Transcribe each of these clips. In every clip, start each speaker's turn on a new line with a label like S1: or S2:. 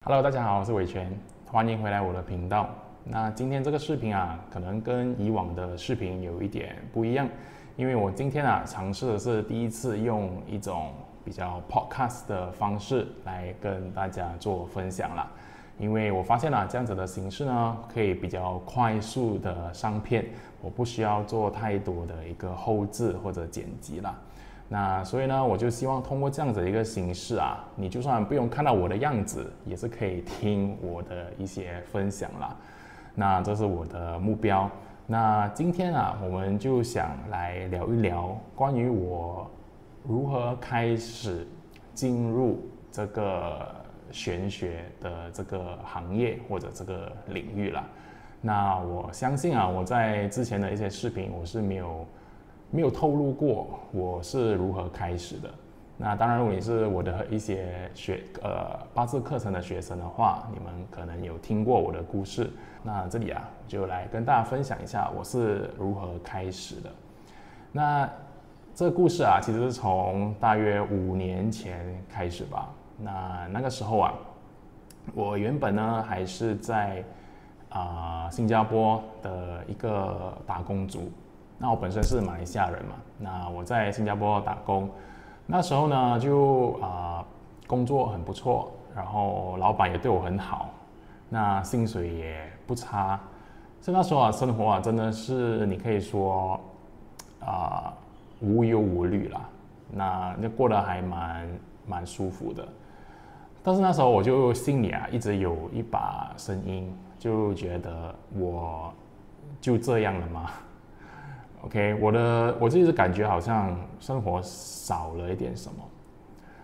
S1: Hello，大家好，我是伟权，欢迎回来我的频道。那今天这个视频啊，可能跟以往的视频有一点不一样，因为我今天啊尝试的是第一次用一种比较 podcast 的方式来跟大家做分享啦。因为我发现啊，这样子的形式呢，可以比较快速的上片，我不需要做太多的一个后置或者剪辑啦。那所以呢，我就希望通过这样子的一个形式啊，你就算不用看到我的样子，也是可以听我的一些分享啦。那这是我的目标。那今天啊，我们就想来聊一聊关于我如何开始进入这个玄学的这个行业或者这个领域啦。那我相信啊，我在之前的一些视频，我是没有透露过我是如何开始的。那当然，如果你是我的一些八字课程的学生的话，你们可能有听过我的故事。那这里啊，就来跟大家分享一下我是如何开始的。那这个故事啊，其实是从大约5年前开始吧。那个时候啊，我原本呢还是在新加坡的一个打工族。那我本身是马来西亚人嘛，那我在新加坡打工，那时候呢就工作很不错，然后老板也对我很好，那薪水也不差，所以那时候啊生活啊真的是你可以说无忧无虑啦，那过得还蛮舒服的。但是那时候我就心里啊一直有一把声音，就觉得我就这样了吗？OK， 我就一直感觉好像生活少了一点什么。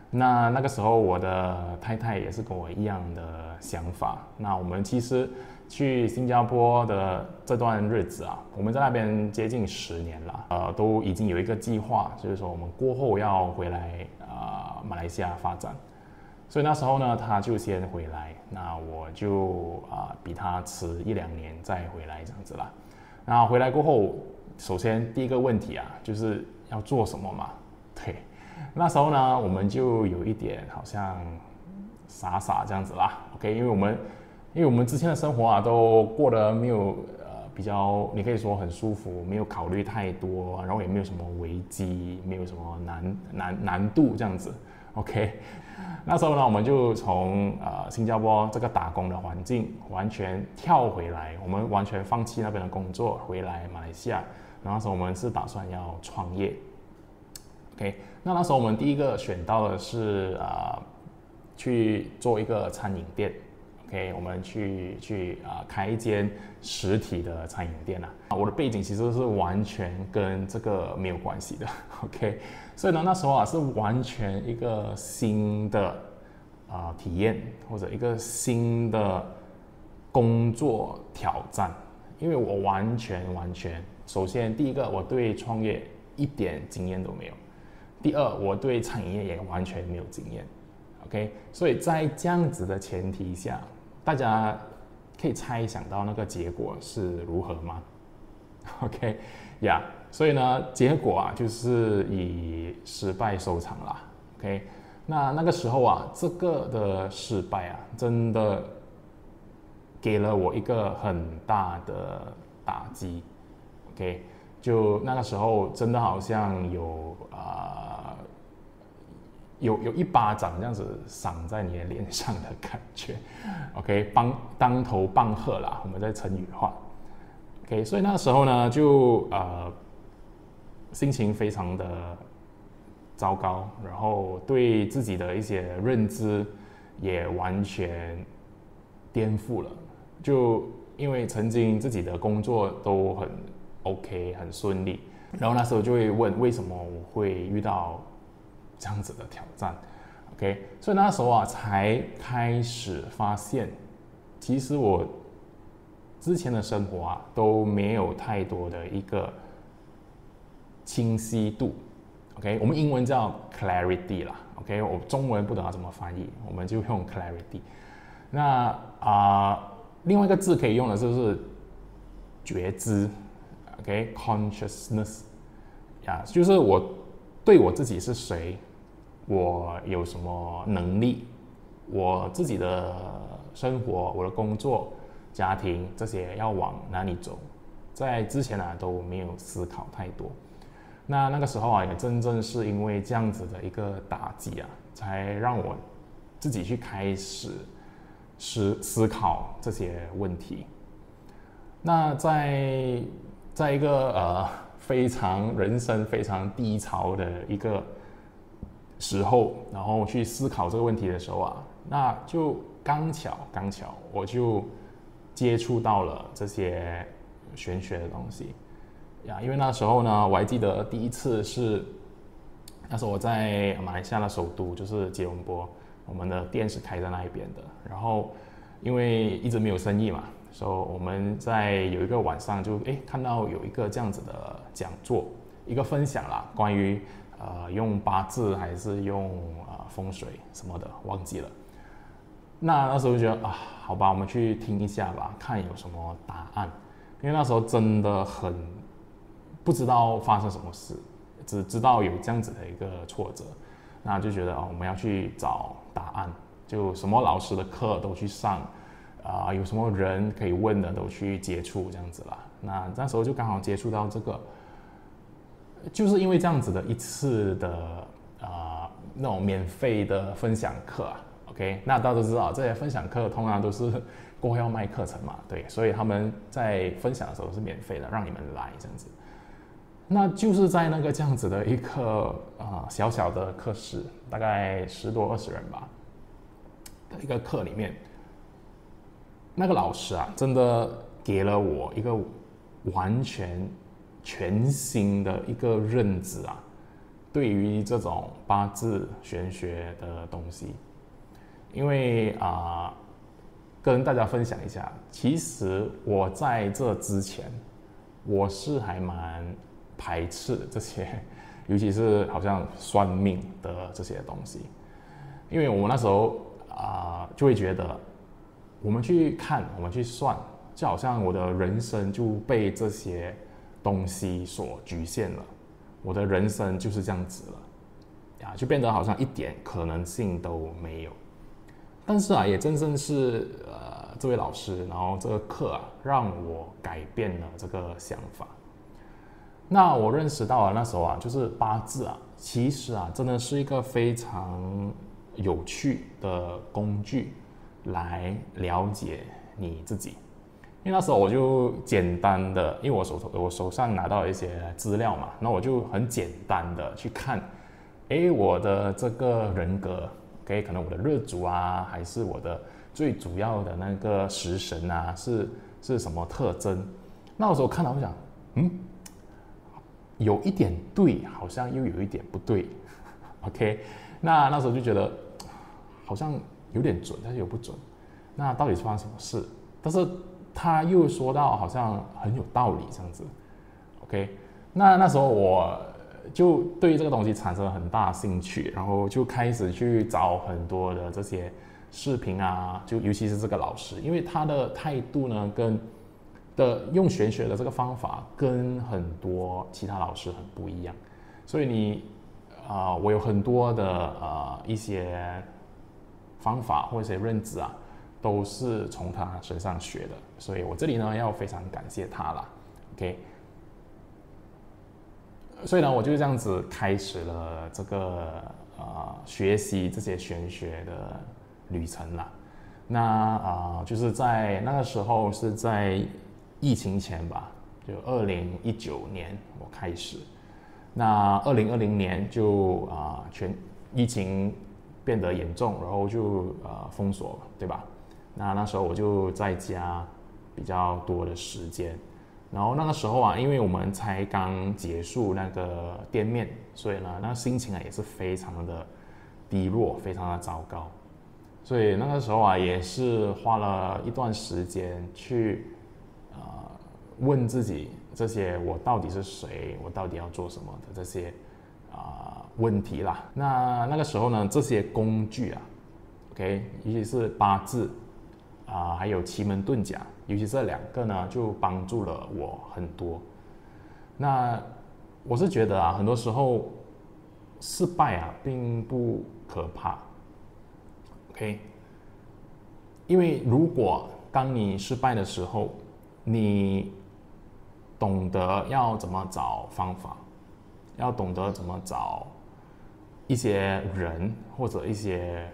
S1: 那个时候我的太太也是跟我一样的想法。那我们其实去新加坡的这段日子啊，我们在那边接近10年了，都已经有一个计划，就是说我们过后要回来马来西亚发展。所以那时候呢，他就先回来，那我就比他迟1-2年再回来这样子啦。那回来过后，首先第一个问题啊，就是要做什么嘛？对，那时候呢，我们就有一点好像傻这样子啦。OK，因为我们之前的生活啊，都过得没有比较，你可以说很舒服，没有考虑太多，然后也没有什么危机，没有什么难度这样子。OK， 那时候呢，我们就从新加坡这个打工的环境完全跳回来，我们完全放弃那边的工作，回来马来西亚。然后那时候我们是打算要创业。OK， 那时候我们第一个选到的是去做一个餐饮店。OK， 我们去开一间实体的餐饮店啊。我的背景其实是完全跟这个没有关系的。OK， 所以呢，那时候啊是完全一个新的体验，或者一个新的工作挑战。因为我完全，首先第一个我对创业一点经验都没有，第二我对餐饮业也完全没有经验。OK， 所以在这样子的前提下，大家可以猜想到那个结果是如何吗？OK， 呀、所以呢，结果啊就是以失败收场啦。OK， 那个时候啊，这个的失败啊，真的给了我一个很大的打击。OK， 就那个时候真的好像有一巴掌这样子赏在你的脸上的感觉。OK， 当头棒喝啦，我们在成语话。OK， 所以那时候呢，就心情非常的糟糕，然后对自己的一些认知也完全颠覆了。就因为曾经自己的工作都很 OK， 很顺利，然后那时候就会问为什么我会遇到这样子的挑战。OK， 所以那时候啊才开始发现，其实我之前的生活啊都没有太多的一个清晰度。OK， 我们英文叫 clarity 啦。OK， 我中文不懂要怎么翻译，我们就用 clarity。那另外一个字可以用的就是觉知。OK， consciousness， 就是我对我自己是谁，我有什么能力，我自己的生活、我的工作、家庭这些要往哪里走，在之前都没有思考太多。那个时候也真正是因为这样子的一个打击才让我自己去开始思考这些问题。那在一个人生非常低潮的一个时候，然后去思考这个问题的时候那就刚巧我就接触到了这些玄学的东西因为那时候呢，我还记得第一次是那时候我在马来西亚的首都，就是吉隆坡，我们的店是开在那一边的。然后因为一直没有生意嘛，所以我们在有一个晚上就看到有一个这样子的讲座，一个分享啦，关于用八字还是用风水什么的，忘记了。那时候就觉得好吧，我们去听一下吧，看有什么答案。因为那时候真的很不知道发生什么事，只知道有这样子的一个挫折，那就觉得我们要去找答案，就什么老师的课都去上，有什么人可以问的都去接触这样子啦。那时候就刚好接触到这个，就是因为这样子的一次的那种免费的分享课OK， 那大家都知道这些分享课通常都是过后要卖课程嘛，对，所以他们在分享的时候是免费的，让你们来这样子。那就是在那个这样子的一个小小的课室，大概10多20人吧的一个课里面，那个老师真的给了我一个完全新的一个认知对于这种八字玄学的东西。因为跟大家分享一下，其实我在这之前，我是还蛮排斥这些，尤其是好像算命的这些东西，因为我那时候就会觉得，我们去看，我们去算，就好像我的人生就被这些东西所局限了，我的人生就是这样子了，就变得好像一点可能性都没有。但是也真正是这位老师，然后这个课让我改变了这个想法。那我认识到那时候就是八字其实真的是一个非常有趣的工具来了解你自己。因为那时候我就简单的，因为我手上拿到一些资料嘛，那我就很简单的去看，我的这个人格，OK， 可能我的日主还是我的最主要的那个食神是什么特征？那时候看到我想，有一点对，好像又有一点不对，OK， 那时候就觉得好像有点准，但是又不准，那到底是发生什么事？但是他又说到好像很有道理这样子 ，OK， 那时候我就对这个东西产生了很大兴趣，然后就开始去找很多的这些视频就尤其是这个老师，因为他的态度呢用玄学的这个方法跟很多其他老师很不一样，所以我有很多的一些方法或者一些认知都是从他身上学的，所以我这里呢要非常感谢他啦 ，OK。所以呢，我就这样子开始了这个学习这些玄学的旅程啦。那就是在那个时候是在疫情前吧，就2019年我开始。那2020年就疫情变得严重，然后就封锁，对吧？那时候我就在家比较多的时间。然后那个时候因为我们才刚结束那个店面，所以呢，那心情也是非常的低落，非常的糟糕。所以那个时候也是花了一段时间去问自己这些我到底是谁，我到底要做什么的这些问题啦。那个时候呢，这些工具OK， 尤其是八字还有奇门遁甲，尤其这2个呢，就帮助了我很多。那我是觉得很多时候失败并不可怕 ，OK，因为如果当你失败的时候，你懂得要怎么找方法，要懂得怎么找一些人或者一些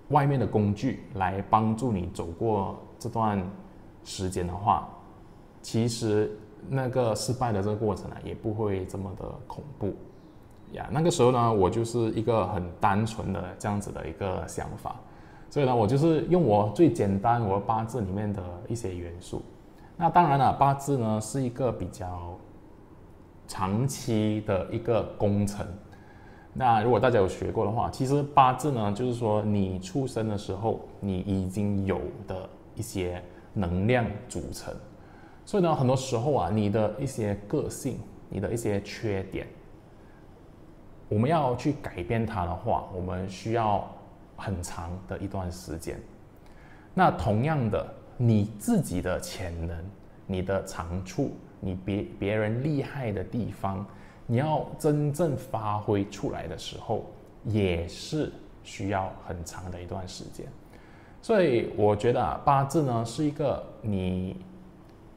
S1: 外面的工具来帮助你走过这段时间的话，其实那个失败的这个过程也不会这么的恐怖呀。那个时候呢，我就是一个很单纯的这样子的一个想法，所以呢，我就是用我最简单我的八字里面的一些元素。那当然了，八字呢是一个比较长期的一个工程。那如果大家有学过的话，其实八字呢，就是说你出生的时候，你已经有的一些能量组成。所以呢，很多时候啊，你的一些个性，你的一些缺点，我们要去改变它的话，我们需要很长的一段时间。那同样的，你自己的潜能、你的长处、你别人厉害的地方，你要真正发挥出来的时候，也是需要很长的一段时间。所以我觉得八字呢是一个你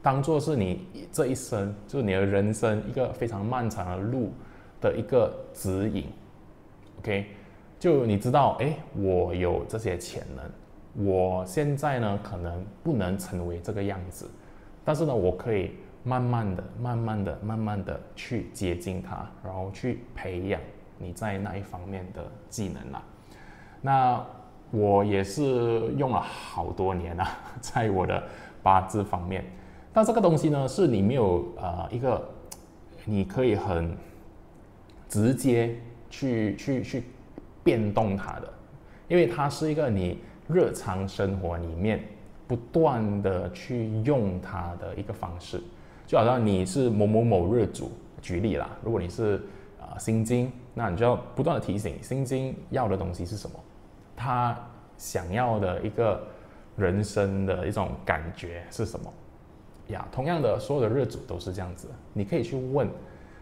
S1: 当做是你这一生，就是你的人生一个非常漫长的路的一个指引。OK， 就你知道，我有这些潜能，我现在呢可能不能成为这个样子，但是呢，我可以慢慢的去接近它，然后去培养你在那一方面的技能啦。那我也是用了好多年啊，在我的八字方面。但这个东西呢，是你没有一个你可以很直接去变动它的，因为它是一个你日常生活里面不断的去用它的一个方式。就好像你是某某某日主，举例啦，如果你是辛金，那你就要不断的提醒辛金要的东西是什么，他想要的一个人生的一种感觉是什么呀？同样的，所有的日主都是这样子，你可以去问。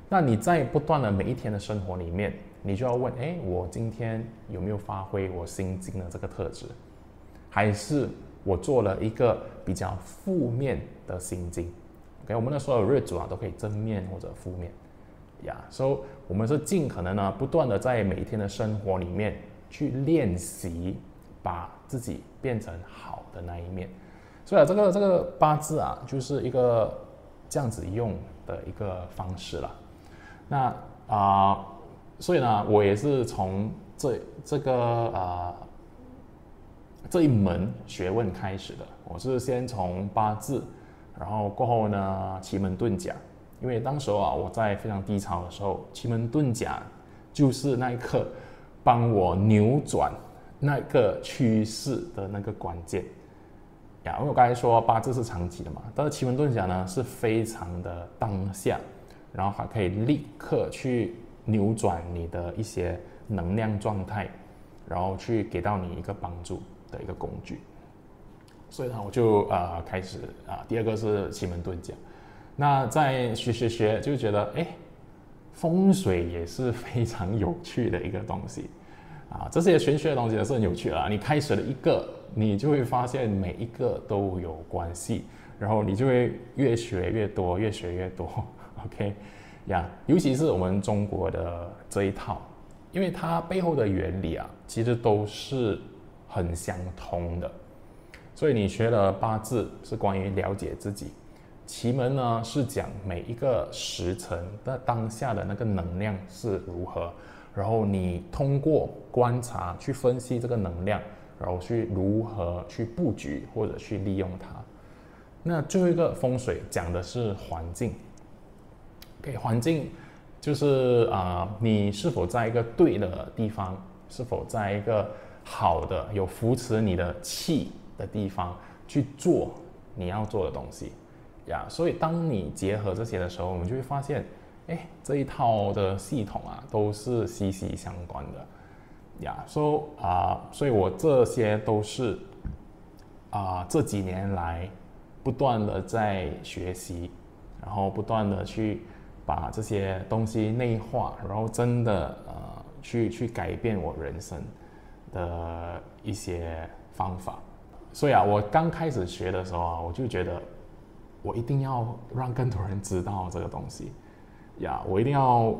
S1: 那你在不断的每一天的生活里面，你就要问：我今天有没有发挥我辛金的这个特质？还是我做了一个比较负面的辛金？OK， 我们的所有日主都可以正面或者负面呀，所以我们是尽可能呢，不断的在每一天的生活里面去练习，把自己变成好的那一面。所以这个八字就是一个这样子用的一个方式啦。那所以呢，我也是从这一门学问开始的。我是先从八字，然后过后呢，奇门遁甲。因为当时我在非常低潮的时候，奇门遁甲就是那一刻帮我扭转那个趋势的那个关键呀。因为我刚才说八字是长期的嘛，但是奇门遁甲呢是非常的当下，然后还可以立刻去扭转你的一些能量状态，然后去给到你一个帮助的一个工具。所以呢，我就开始第二个是奇门遁甲。那在学就觉得风水也是非常有趣的一个东西这些玄学的东西也是很有趣的你开始了一个，你就会发现每一个都有关系，然后你就会越学越多OK 呀，尤其是我们中国的这一套，因为它背后的原理其实都是很相通的。所以你学了八字是关于了解自己，奇门呢是讲每一个时辰的当下的那个能量是如何，然后你通过观察去分析这个能量，然后去如何去布局或者去利用它。那最后一个风水讲的是环境。环境就是你是否在一个对的地方，是否在一个好的有扶持你的气的地方去做你要做的东西呀。所以当你结合这些的时候，我们就会发现这一套的系统都是息息相关的呀。所以我这些都是这几年来不断的在学习，然后不断的去把这些东西内化，然后真的去改变我人生的一些方法。所以啊，我刚开始学的时候啊，我就觉得我一定要让更多人知道这个东西呀，我一定要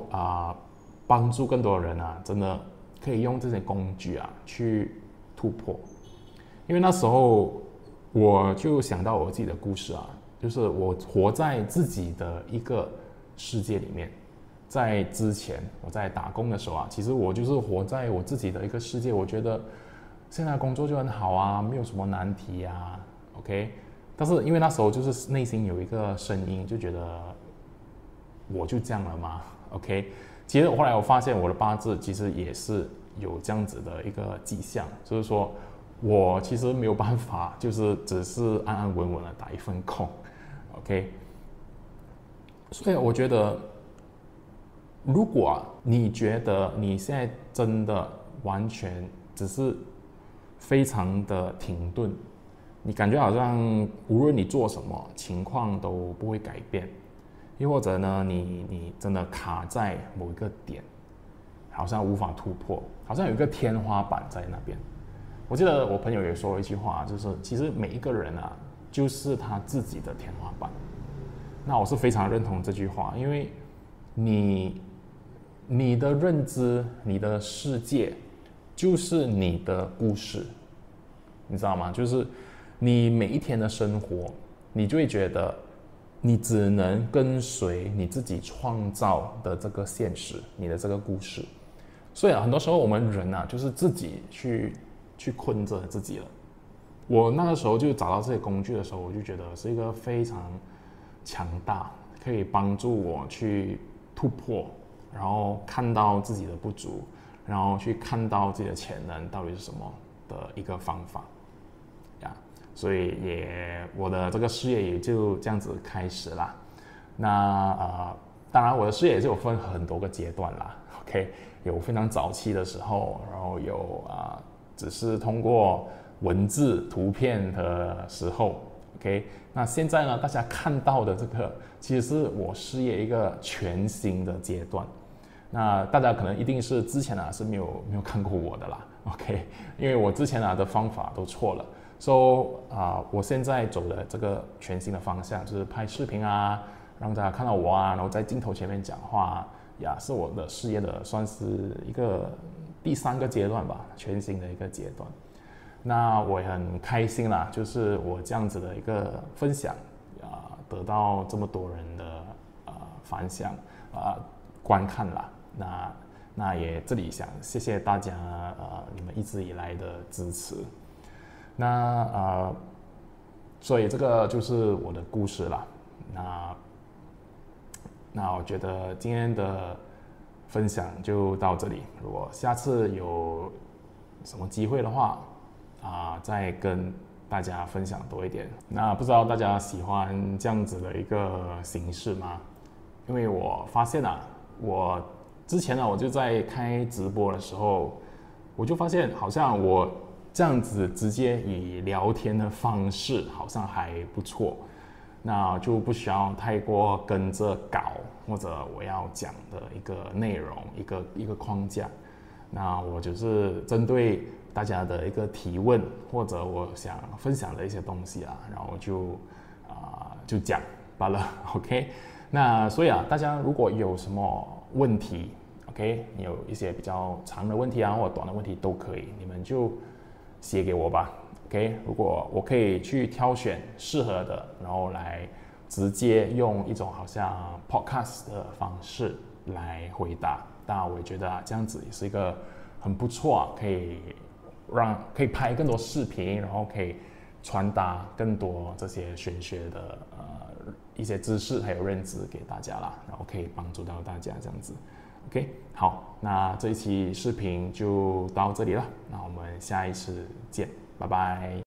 S1: 帮助更多人啊，真的可以用这些工具啊去突破。因为那时候我就想到我自己的故事啊，就是我活在自己的一个世界里面。在之前我在打工的时候啊，其实我就是活在我自己的一个世界，我觉得现在工作就很好啊，没有什么难题啊 ，OK。但是因为那时候就是内心有一个声音，就觉得我就这样了吗 ？OK。其实后来我发现我的八字其实也是有这样子的一个迹象，就是说我其实没有办法，就是只是安安稳稳的打一份工 ，OK。所以我觉得，如果你觉得你现在真的完全只是非常的停顿，你感觉好像无论你做什么，情况都不会改变，又或者呢，你真的卡在某一个点，好像无法突破，好像有一个天花板在那边。我记得我朋友也说一句话，就是其实每一个人啊，就是他自己的天花板。那我是非常认同这句话，因为你的认知，你的世界，就是你的故事，你知道吗？就是你每一天的生活，你就会觉得你只能跟随你自己创造的这个现实，你的这个故事。所以很多时候我们人啊，就是自己去困着自己了。我那个时候就找到这些工具的时候，我就觉得是一个非常强大，可以帮助我去突破，然后看到自己的不足，然后去看到自己的潜能到底是什么的一个方法呀。所以我的这个事业也就这样子开始啦。那当然我的事业也是有分很多个阶段啦 ，OK， 有非常早期的时候，然后有只是通过文字图片的时候 ，OK。那现在呢，大家看到的这个其实是我事业一个全新的阶段。那大家可能一定是之前是没有看过我的啦 ，OK， 因为我之前的方法都错了。我现在走的这个全新的方向就是拍视频啊，让大家看到我啊，然后在镜头前面讲话呀，是我的事业的算是一个第3个阶段吧，全新的一个阶段。那我也很开心啦，就是我这样子的一个分享得到这么多人的反响观看啦。那也这里想谢谢大家你们一直以来的支持。所以这个就是我的故事啦。那我觉得今天的分享就到这里。如果下次有什么机会的话再跟大家分享多一点。那不知道大家喜欢这样子的一个形式吗？因为我发现我之前我就在开直播的时候，我就发现好像我这样子直接以聊天的方式好像还不错，那就不需要太过跟着稿或者我要讲的一个内容一个框架。那我就是针对大家的一个提问或者我想分享的一些东西然后就讲罢了 ，OK。那所以大家如果有什么问题 ，OK， 你有一些比较长的问题或者短的问题都可以，你们就写给我吧 ，OK。如果我可以去挑选适合的，然后来直接用一种好像 podcast 的方式来回答。当然，我也觉得这样子也是一个很不错可以拍更多视频，然后可以传达更多这些玄学的一些知识还有认知给大家啦，然后可以帮助到大家这样子。OK， 好，那这一期视频就到这里了，那我们下一次见，拜拜。